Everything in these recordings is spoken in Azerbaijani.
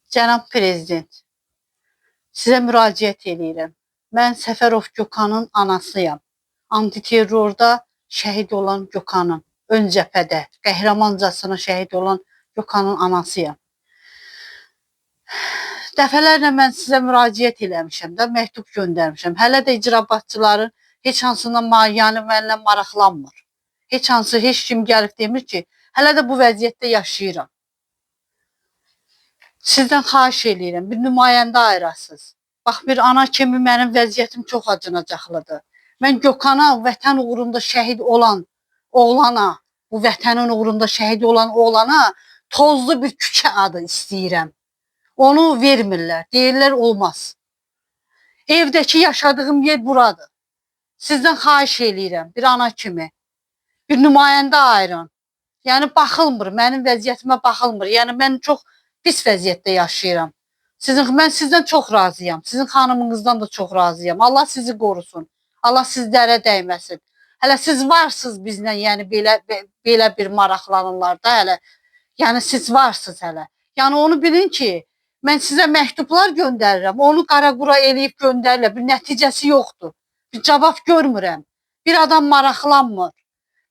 Cənab Prezident, sizə müraciət edirəm. Mən Səfərov Gökhanın anasıyam. Antiterrorda şəhid olan Gökhanın, ön cəbhədə qəhrəmancasına şəhid olan Gökhanın anasıyam. Dəfələrlə mən sizə müraciət eləmişəm də, məktub göndərmişəm. Hələ də icrabatçıların heç hansından yəni mənimlə maraqlanmır. Heç kim gəlib demir ki, hələ də bu vəziyyətdə yaşayıram. Sizdən xahiş edirəm, bir nümayəndə ayırasınız. Bax, bir ana kimi mənim vəziyyətim çox acınacaqlıdır. Mən Gökhana, vətən uğrunda şəhid olan oğlana, bu vətənin uğrunda şəhid olan oğlana tozlu bir küçə adı istəyirəm. Onu vermirlər, deyirlər olmaz. Evdəki yaşadığım yer buradır. Sizdən xahiş edirəm, bir ana kimi. Bir nümayəndə ayırın. Yəni baxılmır, mənim vəziyyətimə baxılmır. Yəni mən çox pis vəziyyətdə yaşayıram. Mən sizdən çox razıyam. Sizin xanımınızdan da çox razıyam. Allah sizi qorusun. Allah sizlərə dəyməsin. Hələ siz varsınız bizlə, yəni belə bir maraqlanırlar da hələ. Yəni siz varsınız hələ. Yəni onu bilin ki, mən sizə məktublar göndərirəm. Onu qara-qura eləyib göndərirlər. Bir nəticəsi yoxdur. Bir cavab görmürəm. Bir adam maraqlanmır.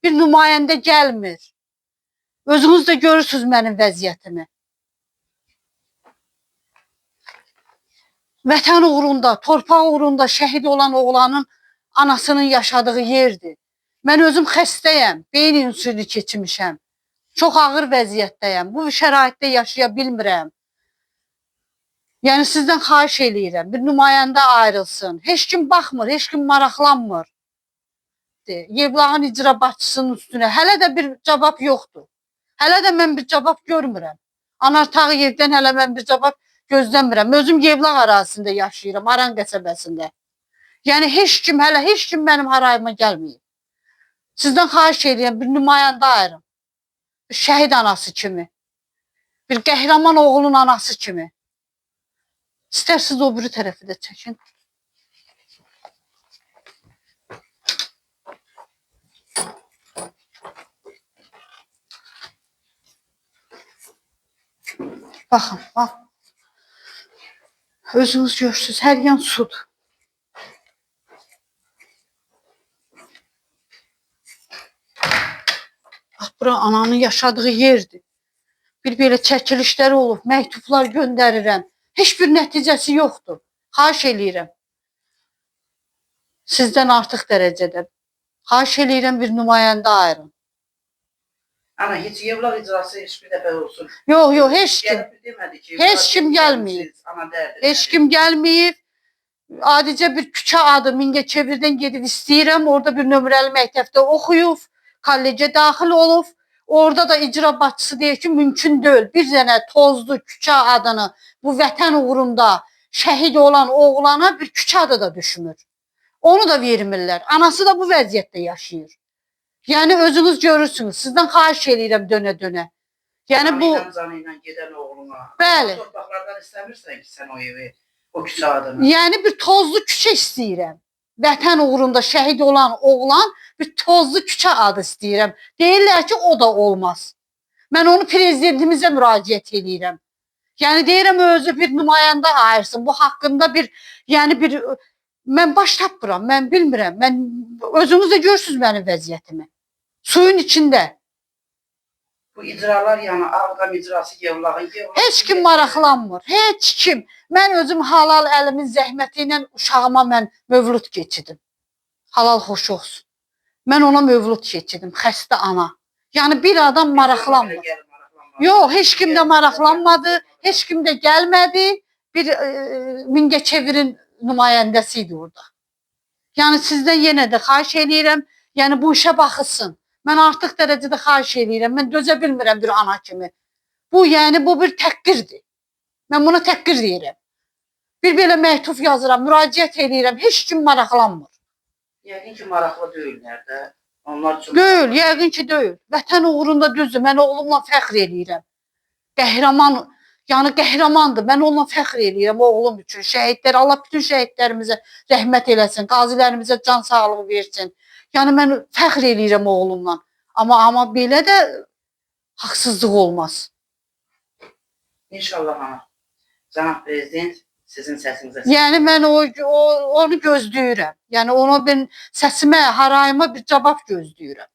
Bir nümayəndə gəlmir. Özünüz də görürsünüz mənim vəziyyətimi. Vətən uğrunda, torpaq uğrunda şəhid olan oğlanın anasının yaşadığı yerdir. Mən özüm xəstəyəm, beyin insülini keçmişəm. Çox ağır vəziyyətdəyəm. Bu şəraitdə yaşaya bilmirəm. Yəni sizdən xahiş eləyirəm, bir nümayəndə ayrılsın. Heç kim baxmır, heç kim maraqlanmır. Yevlağın icra başçısının üstünə hələ də bir cavab yoxdur. Hələ də mən bir cavab görmürəm. Anar Tağıyevdən hələ mən bir cavab gözləmirəm. Özüm Yevlaq ərazisində yaşayıram, Aran qəsəbəsində. Yəni heç kim mənim harayıma gəlməyib. Sizdən xahiş edirəm, bir nümayəndə ayırın. Bir şəhid anası kimi. Bir qəhrəman oğlunun anası kimi. İstərsiniz o biri tərəfi də çəkin. Baxın, bax. Özünüz görürsünüz, hər yan sudur. Bax, bura ananın yaşadığı yerdir. Bir belə çəkilişləri olub, məktublar göndərirəm. Heç bir nəticəsi yoxdur. Xahiş eləyirəm. Sizdən artıq dərəcədə. Xahiş eləyirəm, bir nümayəndə ayırın. Ana, heç Yevlaq icrası heç bir dəfə olsun. Yox, heç kim. Heç kim gəlməyib. Heç kim gəlməyib. Adicə bir küçə adı Mingəçevirdən gedib istəyirəm. Orada bir nömrəli məktəbdə oxuyub. Kollecə daxil olub. Orada da icra başçısı deyir ki, mümkün deyil. Bir dənə tozlu küçə adını bu vətən uğrunda şəhid olan oğlana bir küçə adı da düşmür. Onu da vermirlər. Anası da bu vəziyyətdə yaşayır. Yəni özünüz görürsünüz. Sizdən xahiş eləyirəm dönə-dönə. Yəni bu canıyla gedən oğluna. Bəli. Torpaqlardan istəmirsən ki, sən o evi, o küçə adını. Yəni bir tozlu küçə istəyirəm. Vətən uğrunda şəhid olan oğlan bir tozlu küçə adı istəyirəm. Deyirlər ki, o da olmaz. Mən onu prezidentimizə müraciət edirəm. Yəni deyirəm, özü bir nümayəndə ayırsın. Bu haqqında mən baş tapmıram, mən bilmirəm. Özünüz də görürsünüz mənim vəziyyətimi. Suyun içində. Bu icralar, yəni Ağdam icrası, Yevlağın. Heç kim maraqlanmır, heç kim. Mən özüm halal əlimin zəhməti ilə uşağıma mən mövlud keçidim. Halal xoş olsun. Mən ona mövlud keçidim, xəstə ana. Yəni bir adam maraqlanmır. Yox, heç kim də maraqlanmadı, heç kim də gəlmədi. Bir Mingəçevirin nümayəndəsi idi orada. Yəni sizdən yenə də xahiş eləyirəm, yəni bu işə baxılsın. Mən artıq dərəcədə xahiş eləyirəm, mən dözə bilmirəm bir ana kimi. Bu bir təhqirdir. Mən buna təhqir deyirəm. Bir belə məktub yazıram, müraciət eləyirəm, heç kim maraqlanmır. Yəqin ki, maraqlı deyirlər də. Deyil, yəqin ki, deyil. Vətən uğrunda düzdür, mən oğlumla fəxr eləyirəm. Qəhrəman, yəni qəhrəmandır, mən onunla fəxr eləyirəm oğlum üçün. Şəhidlər, Allah bütün şəhidlərimizə rəhmət eləsin, qazilərimizə can sağlığı versin. Yəni mən fəxr eləyirəm oğlumla. Amma belə də haqsızlıq olmaz. İnşallah ana. Cənab Prezident sizin səsinizə Yəni mən onu gözləyirəm. Yəni ona ben səsimə, harayıma bir cavab gözləyirəm.